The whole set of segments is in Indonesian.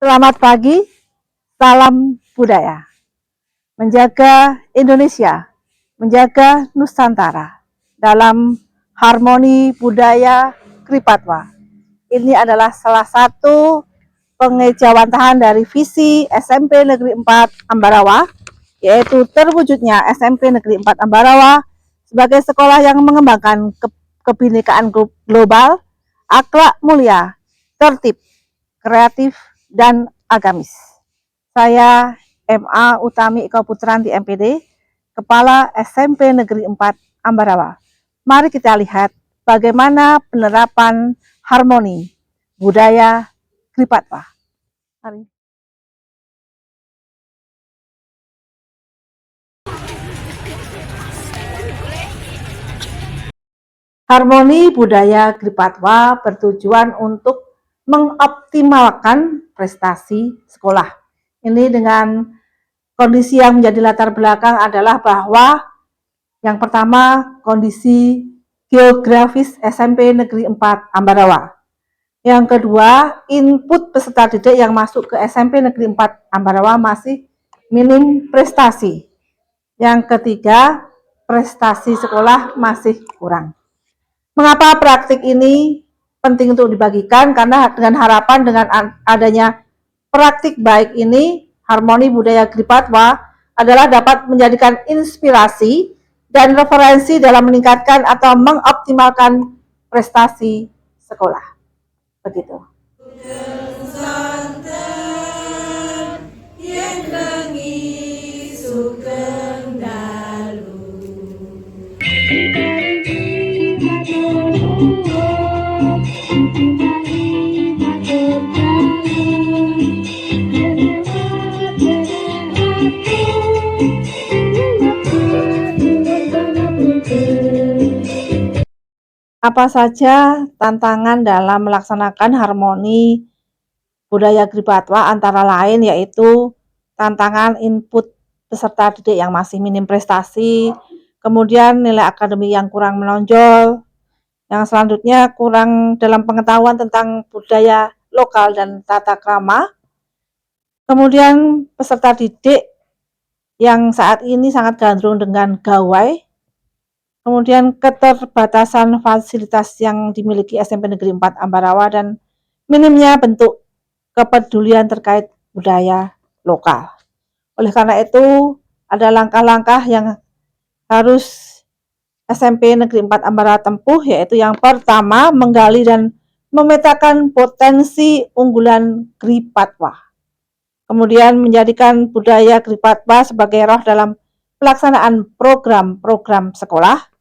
Selamat pagi, salam budaya. Menjaga Indonesia, menjaga Nusantara dalam harmoni budaya Kripatwa. Ini adalah salah satu pengejawantahan dari visi SMP Negeri 4 Ambarawa, yaitu terwujudnya SMP Negeri 4 Ambarawa sebagai sekolah yang mengembangkan kebinekaan global, akhlak mulia, tertib, kreatif, dan agamis. Saya MA Utami Ika Putranti MPD, Kepala SMP Negeri 4 Ambarawa. Mari kita lihat bagaimana penerapan harmoni budaya Kripatwa. Mari. Harmoni budaya Kripatwa bertujuan untuk mengoptimalkan prestasi sekolah. Ini dengan kondisi yang menjadi latar belakang adalah bahwa yang pertama kondisi geografis SMP Negeri 4 Ambarawa. Yang kedua, input peserta didik yang masuk ke SMP Negeri 4 Ambarawa masih minim prestasi. Yang ketiga, prestasi sekolah masih kurang. Mengapa praktik ini penting untuk dibagikan? Karena dengan harapan dengan adanya praktik baik ini, harmoni budaya Kripatwa adalah dapat menjadikan inspirasi dan referensi dalam meningkatkan atau mengoptimalkan prestasi sekolah. Begitu. Apa saja tantangan dalam melaksanakan harmoni budaya Kripatwa, antara lain yaitu tantangan input peserta didik yang masih minim prestasi, kemudian nilai akademik yang kurang menonjol, yang selanjutnya kurang dalam pengetahuan tentang budaya lokal dan tata krama, kemudian peserta didik yang saat ini sangat gandrung dengan gawai, kemudian keterbatasan fasilitas yang dimiliki SMP Negeri 4 Ambarawa, dan minimnya bentuk kepedulian terkait budaya lokal. Oleh karena itu, ada langkah-langkah yang harus SMP Negeri 4 Ambarawa tempuh, yaitu yang pertama, menggali dan memetakan potensi unggulan Kripatwa. Kemudian menjadikan budaya Kripatwa sebagai roh dalam pelaksanaan program-program sekolah.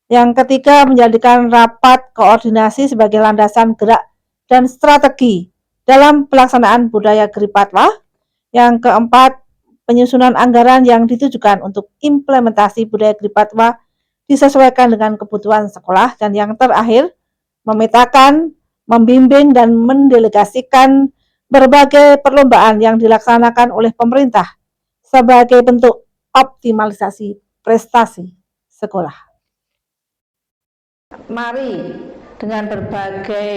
Yang ketiga, menjadikan rapat koordinasi sebagai landasan gerak dan strategi dalam pelaksanaan budaya Kripatwa. Yang keempat, penyusunan anggaran yang ditujukan untuk implementasi budaya Kripatwa disesuaikan dengan kebutuhan sekolah. Dan yang terakhir, memetakan, membimbing, dan mendelegasikan berbagai perlombaan yang dilaksanakan oleh pemerintah sebagai bentuk optimalisasi prestasi sekolah. Mari dengan berbagai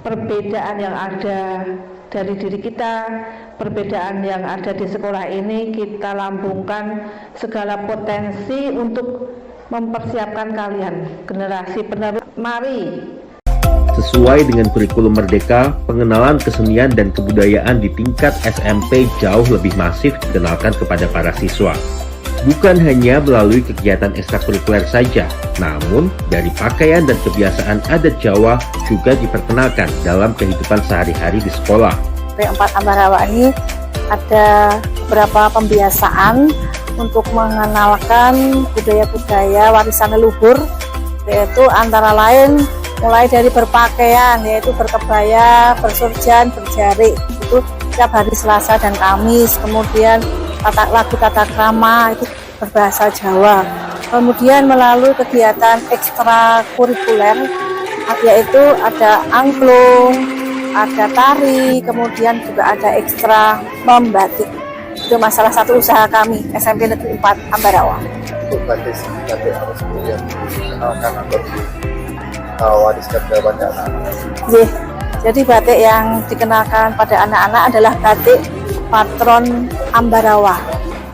perbedaan yang ada dari diri kita, perbedaan yang ada di sekolah ini, kita lambungkan segala potensi untuk mempersiapkan kalian, generasi penerus. Mari. Sesuai dengan kurikulum Merdeka, pengenalan kesenian dan kebudayaan di tingkat SMP jauh lebih masif dikenalkan kepada para siswa. Bukan hanya melalui kegiatan ekstrakurikuler saja, namun dari pakaian dan kebiasaan adat Jawa juga diperkenalkan dalam kehidupan sehari-hari di sekolah. SMP 4 Ambarawa ini ada beberapa pembiasaan untuk mengenalkan budaya-budaya warisan leluhur, yaitu antara lain mulai dari berpakaian, yaitu berkebaya, bersurjan, berjari, itu setiap hari Selasa dan Kamis. Kemudian lagu tata krama itu berbahasa Jawa. Kemudian melalui kegiatan ekstrakurikuler, yaitu ada angklung, ada tari, kemudian juga ada ekstra membatik. Itu masalah satu usaha kami SMP Negeri 4 Ambarawa. Untuk batik harus kemudian dikenalkan atau diwariskan kepada anak-anak. Jadi batik yang dikenalkan pada anak-anak adalah batik patron Ambarawa.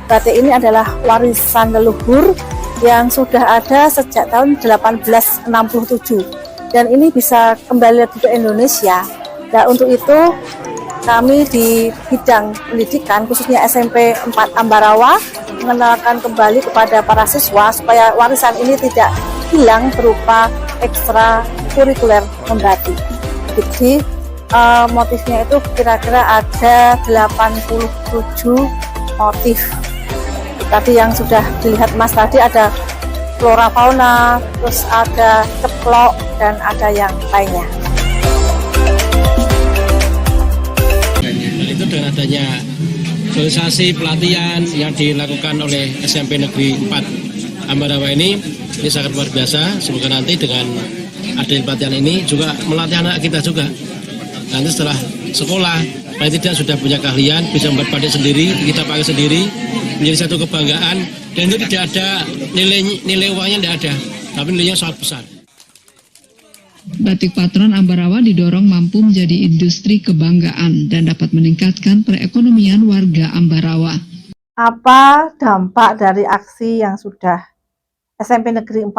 Batik ini adalah warisan leluhur yang sudah ada sejak tahun 1867 dan ini bisa kembali lagi ke Indonesia. Nah, untuk itu kami di bidang pendidikan khususnya SMP 4 Ambarawa mengenalkan kembali kepada para siswa supaya warisan ini tidak hilang berupa ekstra kurikuler membatik. Jadi motifnya itu kira-kira ada 87 motif. Tadi yang sudah dilihat Mas tadi ada flora fauna, terus ada ceplok dan ada yang lainnya. Itu dengan adanya sosialisasi pelatihan yang dilakukan oleh SMP Negeri 4 Ambarawa ini sangat luar biasa. Semoga nanti dengan adanya pelatihan ini juga melatih anak kita juga. Nanti setelah sekolah, paling tidak sudah punya keahlian, bisa membuat batik sendiri, kita pakai sendiri, menjadi satu kebanggaan. Dan itu tidak ada nilai uangnya, tidak ada, tapi nilainya sangat besar. Batik patron Ambarawa didorong mampu menjadi industri kebanggaan dan dapat meningkatkan perekonomian warga Ambarawa. Apa dampak dari aksi yang sudah SMP Negeri 4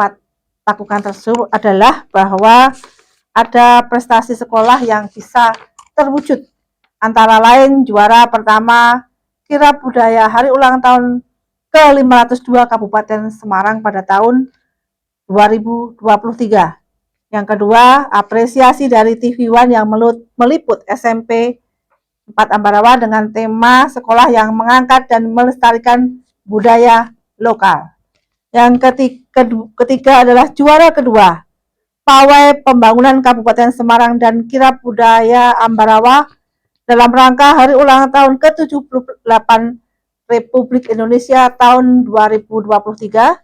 lakukan tersebut adalah bahwa ada prestasi sekolah yang bisa terwujud, antara lain juara pertama kirab budaya hari ulang tahun ke-502 Kabupaten Semarang pada tahun 2023. Yang kedua, apresiasi dari TV One yang meliput SMP 4 Ambarawa dengan tema sekolah yang mengangkat dan melestarikan budaya lokal. Yang ketiga adalah juara kedua Pawai Pembangunan Kabupaten Semarang dan Kirab Budaya Ambarawa dalam rangka hari ulang tahun ke-78 Republik Indonesia tahun 2023.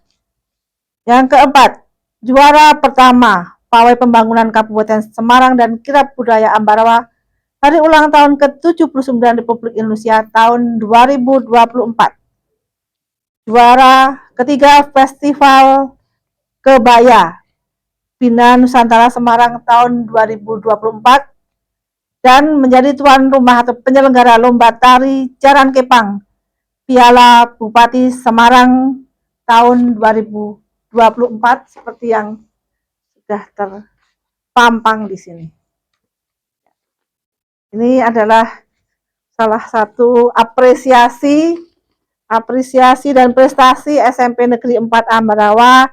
Yang keempat, juara pertama Pawai Pembangunan Kabupaten Semarang dan Kirab Budaya Ambarawa hari ulang tahun ke-79 Republik Indonesia tahun 2024. Juara ketiga Festival Kebaya Bina Nusantara Semarang tahun 2024 dan menjadi tuan rumah atau penyelenggara lomba tari Jaran Kepang Piala Bupati Semarang tahun 2024 seperti yang sudah terpampang di sini. Ini adalah salah satu apresiasi dan prestasi SMP Negeri 4 Ambarawa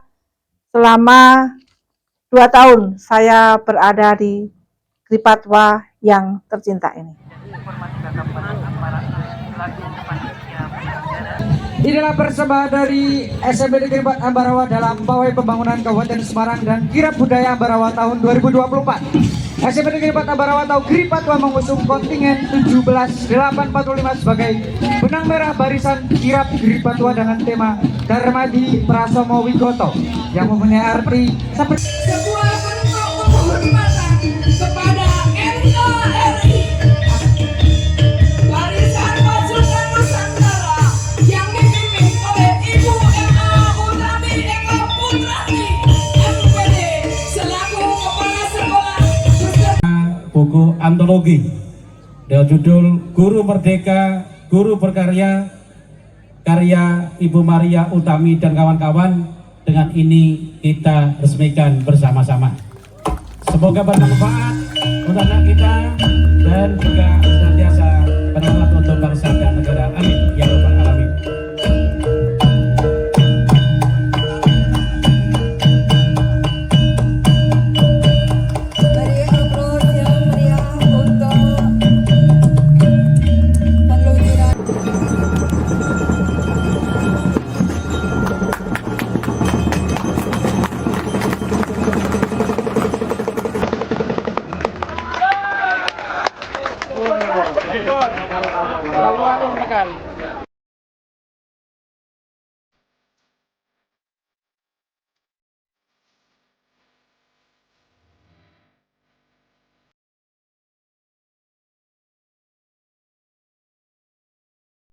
selama 2 tahun saya berada di Gripatwa yang tercinta ini. Inilah persembahan dari SMP Negeri 4 Ambarawa dalam Pawai Pembangunan Kabupaten Semarang dan Kirab Budaya Ambarawa tahun 2024. SMP Negeri 4 Ambarawa atau Gripatwa mengusung kontingen 17845 sebagai benang merah barisan kirab Gripatwa dengan tema Darmadi Prasomo Wigoto yang mempunyai arti seperti sebuah bentuk penghormatan kepada NKRI, barisan pasukan Nusantara yang dipimpin oleh Ibu M.A. Utami Eka Putrani MPD selaku kepala sekolah. buku antologi dengan judul Guru Merdeka, Guru Berkarya, karya Ibu Maria Utami dan kawan-kawan. Dengan ini kita resmikan bersama-sama. Semoga bermanfaat untuk anak kita dan juga senantiasa bermanfaat untuk bangsa.